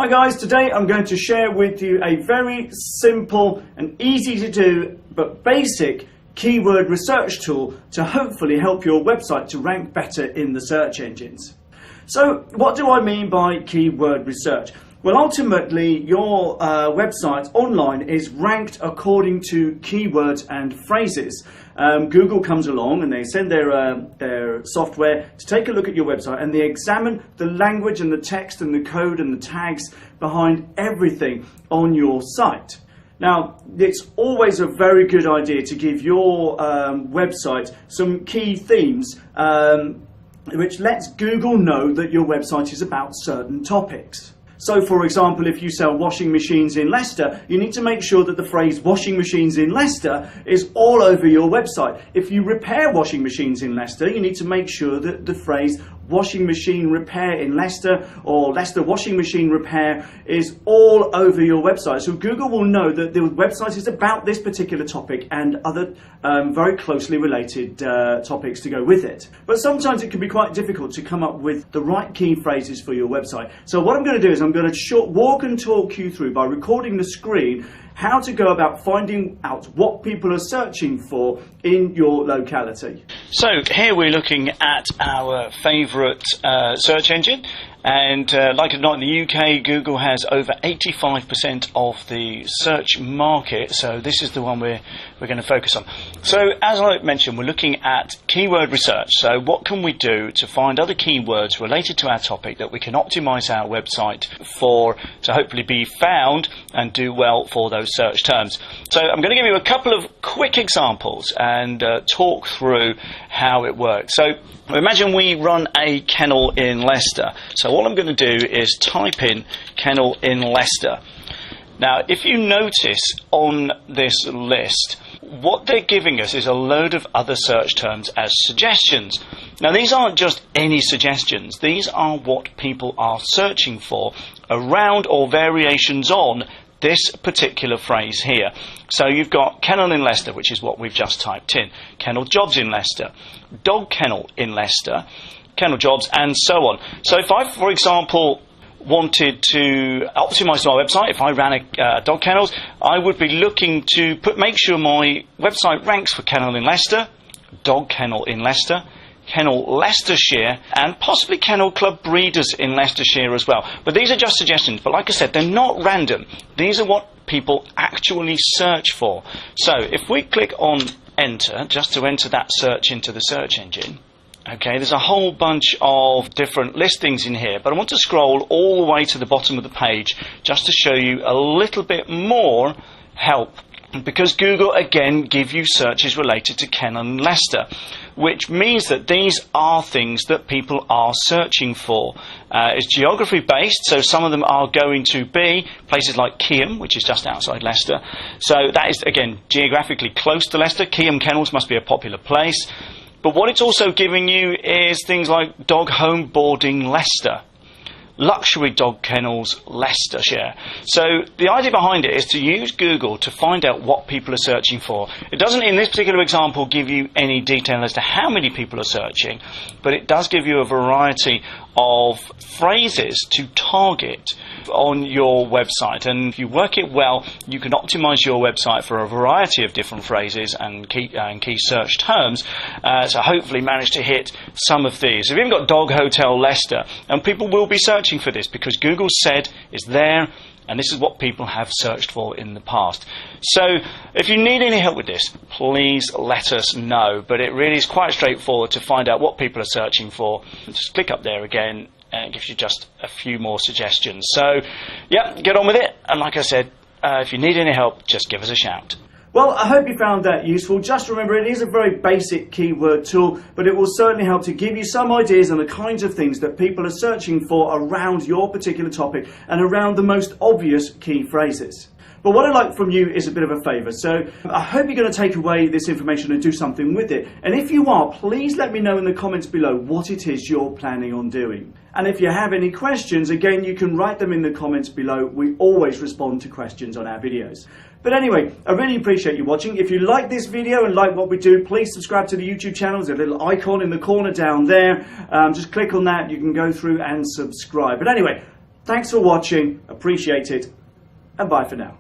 Hi guys, today I'm going to share with you a very simple and easy to do but basic keyword research tool to hopefully help your website to rank better in the search engines. So what do I mean by keyword research? Well, ultimately your website online is ranked according to keywords and phrases. Google comes along and they send their software to take a look at your website, and they examine the language and the text and the code and the tags behind everything on your site. Now, it's always a very good idea to give your website some key themes which lets Google know that your website is about certain topics. So, for example, if you sell washing machines in Leicester, you need to make sure that the phrase washing machines in Leicester is all over your website. If you repair washing machines in Leicester, you need to make sure that the phrase washing machine repair in Leicester or Leicester washing machine repair is all over your website. So Google will know that the website is about this particular topic and other very closely related topics to go with it. But sometimes it can be quite difficult to come up with the right key phrases for your website. So what I'm going to do is I'm going to walk and talk you through, by recording the screen, how to go about finding out what people are searching for in your locality. So here we're looking at our favourite search engine, and like it or not, in the UK, Google has over 85% of the search market, so this is the one we're going to focus on. So as I mentioned, we're looking at keyword research. So what can we do to find other keywords related to our topic that we can optimise our website for, to hopefully be found and do well for those search terms. So I'm going to give you a couple of quick examples and talk through how it works. So imagine we run a kennel in Leicester. So all I'm going to do is type in kennel in Leicester. Now, if you notice on this list, what they're giving us is a load of other search terms as suggestions. Now, these aren't just any suggestions. These are what people are searching for around or variations on this particular phrase here. So you've got kennel in Leicester, which is what we've just typed in, kennel jobs in Leicester, dog kennel in Leicester, kennel jobs, and so on. So if I, for example, wanted to optimize my website, if I ran a dog kennels, I would be looking to make sure my website ranks for kennel in Leicester, dog kennel in Leicester, kennel Leicestershire, and possibly kennel club breeders in Leicestershire as well. But these are just suggestions, but like I said, they're not random. These are what people actually search for. So if we click on enter, just to enter that search into the search engine, okay, there's a whole bunch of different listings in here, but I want to scroll all the way to the bottom of the page just to show you a little bit more help, because Google again give you searches related to kennel in Leicester, which means that these are things that people are searching for. It's geography based, so some of them are going to be places like Keyham, which is just outside Leicester. So that is again geographically close to Leicester. Keyham Kennels must be a popular place. But what it's also giving you is things like dog home boarding Leicester, luxury dog kennels Leicestershire. So the idea behind it is to use Google to find out what people are searching for. It doesn't, in this particular example, give you any detail as to how many people are searching, but it does give you a variety of phrases to target on your website, and if you work it well, you can optimize your website for a variety of different phrases and key search terms, so hopefully manage to hit some of these. If you've got dog hotel Leicester, and people will be searching for this because Google said it's there, and this is what people have searched for in the past. So if you need any help with this, please let us know. But it really is quite straightforward to find out what people are searching for. Just click up there again, and it gives you just a few more suggestions. So, yeah, get on with it. And like I said, if you need any help, just give us a shout. Well, I hope you found that useful. Just remember, it is a very basic keyword tool, but it will certainly help to give you some ideas on the kinds of things that people are searching for around your particular topic and around the most obvious key phrases. But what I'd like from you is a bit of a favour. So I hope you're going to take away this information and do something with it. And if you are, please let me know in the comments below what it is you're planning on doing. And if you have any questions, again, you can write them in the comments below. We always respond to questions on our videos. But anyway, I really appreciate you watching. If you like this video and like what we do, please subscribe to the YouTube channel. There's a little icon in the corner down there. Just click on that. You can go through and subscribe. But anyway, Thanks for watching, appreciate it, and bye for now.